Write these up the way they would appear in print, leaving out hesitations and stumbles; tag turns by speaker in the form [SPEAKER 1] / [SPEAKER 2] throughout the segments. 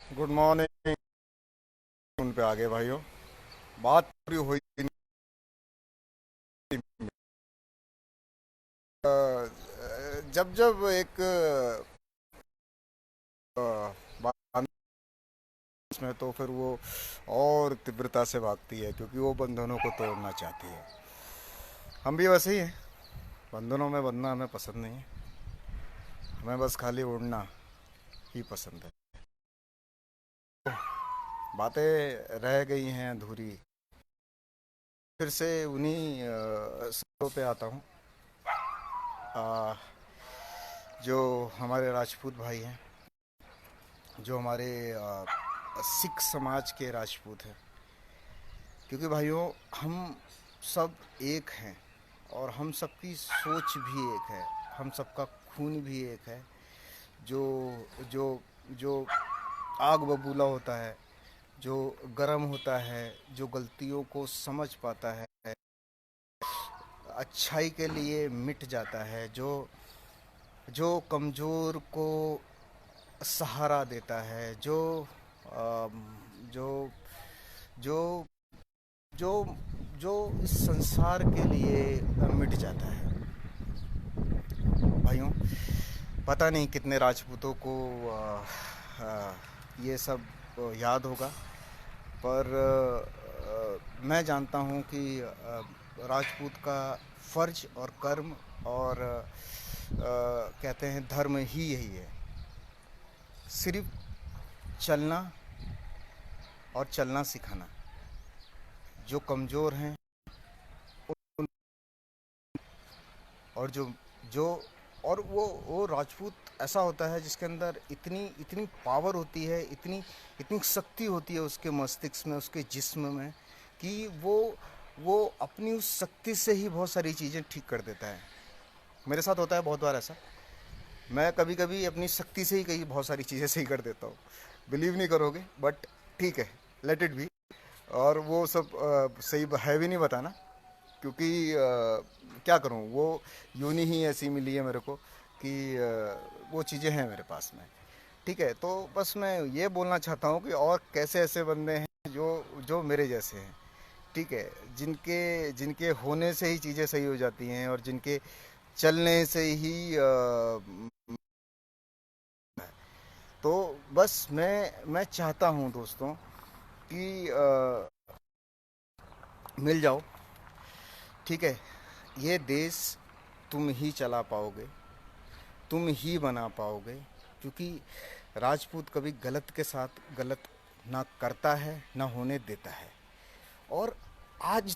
[SPEAKER 1] Good morning. उन पे आगे भाइयों, बात पूरी हुई नहीं। जब जब एक बात में तो फिर वो और तीव्रता से भागती है क्योंकि वो बंधनों को तोड़ना चाहती है। हम भी वैसे ही हैं। बंधनों में बंधना हमें पसंद नहीं है। हमें बस खाली उड़ना ही पसंद है। बातें रह गई हैं अधूरी। फिर से उन्हीं सवालों पे आता हूँ। आ, जो हमारे राजपूत भाई हैं, जो हमारे सिख समाज के राजपूत हैं, क्योंकि भाइयों हम सब एक हैं और हम सबकी सोच भी एक है। हम सबका खून भी एक है। जो जो जो आग बबूला होता है, जो गर्म होता है, जो गलतियों को समझ पाता है, अच्छाई के लिए मिट जाता है, जो जो कमज़ोर को सहारा देता है, अम, जो जो जो जो इस संसार के लिए मिट जाता है। भाइयों, पता नहीं कितने राजपूतों को ये सब याद होगा, पर मैं जानता हूँ कि राजपूत का फर्ज और कर्म और कहते हैं धर्म ही यही है। सिर्फ चलना और चलना सिखाना। जो कमज़ोर हैं उन, और जो जो और वो राजपूत ऐसा होता है जिसके अंदर इतनी इतनी पावर होती है, इतनी इतनी शक्ति होती है उसके मस्तिष्क में, उसके जिस्म में, कि वो अपनी उस शक्ति से ही बहुत सारी चीज़ें ठीक कर देता है। मेरे साथ होता है बहुत बार ऐसा। मैं कभी कभी अपनी शक्ति से ही कई बहुत सारी चीज़ें सही कर देता हूँ। बिलीव नहीं करोगे, बट ठीक है, लेट इट बी। और वो सब सही है भी नहीं बताना, क्योंकि क्या करूं, वो यूनी ही ऐसी मिली है मेरे को कि वो चीज़ें हैं मेरे पास में। ठीक है, तो बस मैं ये बोलना चाहता हूँ कि और कैसे ऐसे बंदे हैं जो जो मेरे जैसे हैं। ठीक है, जिनके जिनके होने से ही चीज़ें सही हो जाती हैं और जिनके चलने से ही तो बस मैं चाहता हूँ दोस्तों कि मिल जाओ। ठीक है, ये देश तुम ही चला पाओगे, तुम ही बना पाओगे, क्योंकि राजपूत कभी गलत के साथ गलत ना करता है ना होने देता है। और आज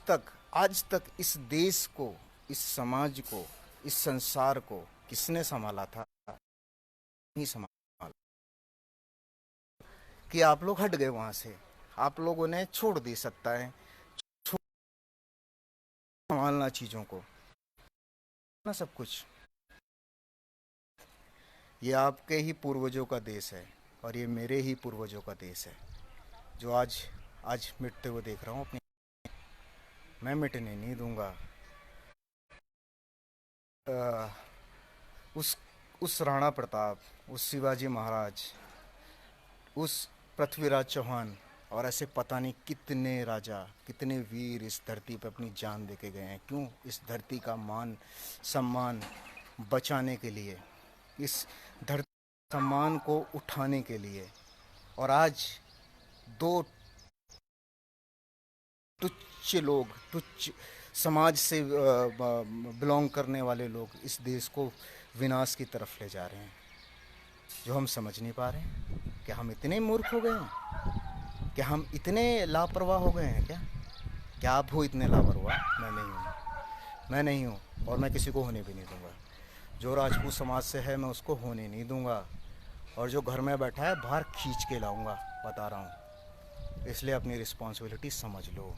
[SPEAKER 1] तक इस देश को, इस समाज को, इस संसार को किसने संभाला था? नहीं संभाला। कि आप लोग हट गए वहां से, आप लोगों ने छोड़ दी सत्ताएं, संभालना चीजों को, ना सब कुछ। ये आपके ही पूर्वजों का देश है और ये मेरे ही पूर्वजों का देश है, जो आज आज मिटते हुए देख रहा हूँ अपनी। मैं मिटने नहीं दूंगा। अ, उस उस राणा प्रताप, उस शिवाजी महाराज, उस पृथ्वीराज चौहान और ऐसे पता नहीं कितने राजा, कितने वीर इस धरती पर अपनी जान दे के गए हैं। क्यों? इस धरती का मान सम्मान बचाने के लिए, इस धरती सम्मान को उठाने के लिए। और आज दो तुच्छ लोग, तुच्छ समाज से बिलोंग करने वाले लोग इस देश को विनाश की तरफ ले जा रहे हैं, जो हम समझ नहीं पा रहे हैं। क्या हम इतने मूर्ख हो गए हैं? क्या हम इतने लापरवाह हो गए हैं क्या? क्या आप हो इतने लापरवाह? मैं नहीं हूँ। मैं नहीं हूँ, और मैं किसी को होने भी नहीं दूंगा। जो राजपूत समाज से है मैं उसको होने नहीं दूंगा। और जो घर में बैठा है बाहर खींच के लाऊंगा, बता रहा हूँ। इसलिए अपनी रिस्पॉन्सिबिलिटी समझ लो।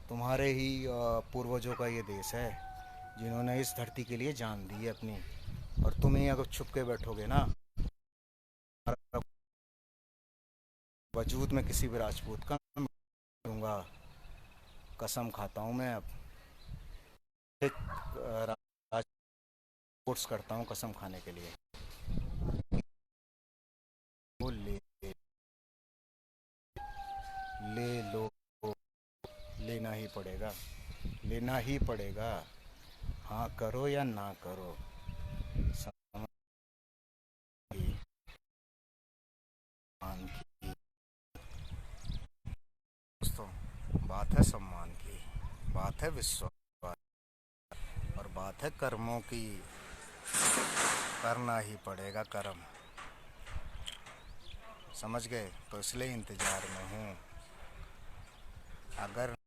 [SPEAKER 1] तुम्हारे ही पूर्वजों का ये देश है, जिन्होंने इस धरती के लिए जान दी है अपनी। और तुम ही अगर छुप के बैठोगे ना, वजूद में किसी भी राजपूत का दूंगा। कसम खाता हूँ मैं अब। एक राजपूत करता हूँ कसम खाने के लिए। वो ले पड़ेगा, लेना ही पड़ेगा। हाँ करो या ना करो। सम्मान की दोस्तों, बात है सम्मान की, बात है विश्वास, और बात है कर्मों की। करना ही पड़ेगा कर्म। समझ गए? तो इसलिए इंतजार में हूँ। अगर